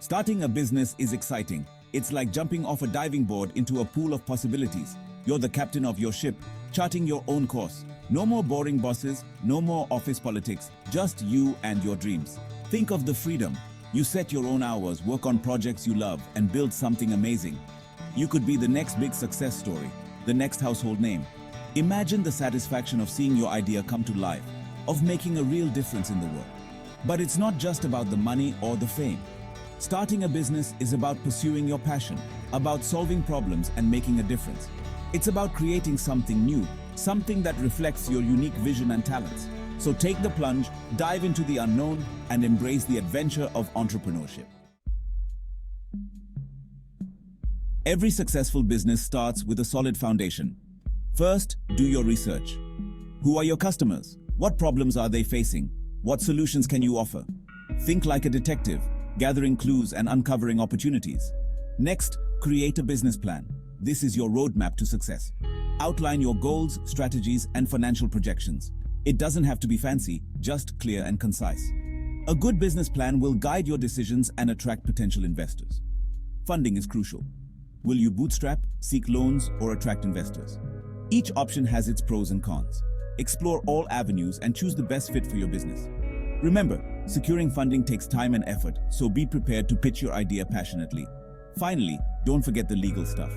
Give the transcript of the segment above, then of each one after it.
Starting a business is exciting. It's like jumping off a diving board into a pool of possibilities. You're the captain of your ship, charting your own course. No more boring bosses, no more office politics, just you and your dreams. Think of the freedom. You set your own hours, work on projects you love, and build something amazing. You could be the next big success story, the next household name. Imagine the satisfaction of seeing your idea come to life, of making a real difference in the world. But it's not just about the money or the fame. Starting a business is about pursuing your passion, about solving problems and making a difference. It's about creating something new, something that reflects your unique vision and talents. So take the plunge, dive into the unknown, and embrace the adventure of entrepreneurship. Every successful business starts with a solid foundation. First, do your research. Who are your customers? What problems are they facing? What solutions can you offer? Think like a detective, gathering clues and uncovering opportunities. Next, create a business plan. This is your roadmap to success. Outline your goals, strategies, and financial projections. It doesn't have to be fancy, just clear and concise. A good business plan will guide your decisions and attract potential investors. Funding is crucial. Will you bootstrap, seek loans, or attract investors? Each option has its pros and cons. Explore all avenues and choose the best fit for your business. Remember, securing funding takes time and effort, so be prepared to pitch your idea passionately. Finally, don't forget the legal stuff.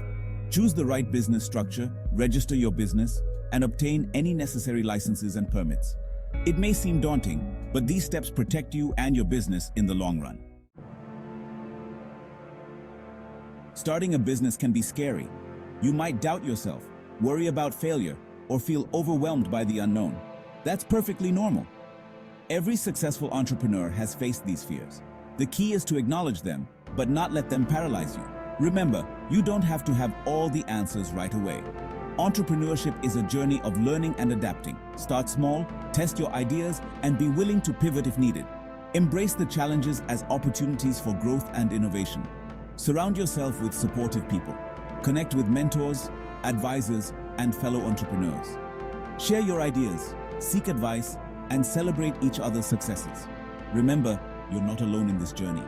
Choose the right business structure, register your business, and obtain any necessary licenses and permits. It may seem daunting, but these steps protect you and your business in the long run. Starting a business can be scary. You might doubt yourself, worry about failure, or feel overwhelmed by the unknown. That's perfectly normal. Every successful entrepreneur has faced these fears. The key is to acknowledge them, but not let them paralyze you. Remember, you don't have to have all the answers right away. Entrepreneurship is a journey of learning and adapting. Start small, test your ideas, and be willing to pivot if needed. Embrace the challenges as opportunities for growth and innovation. Surround yourself with supportive people. Connect with mentors, advisors, and fellow entrepreneurs. Share your ideas, seek advice, and celebrate each other's successes. Remember, you're not alone in this journey.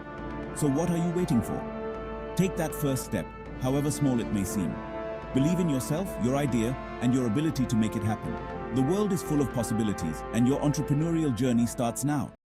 So what are you waiting for? Take that first step, however small it may seem. Believe in yourself, your idea, and your ability to make it happen. The world is full of possibilities, and your entrepreneurial journey starts now.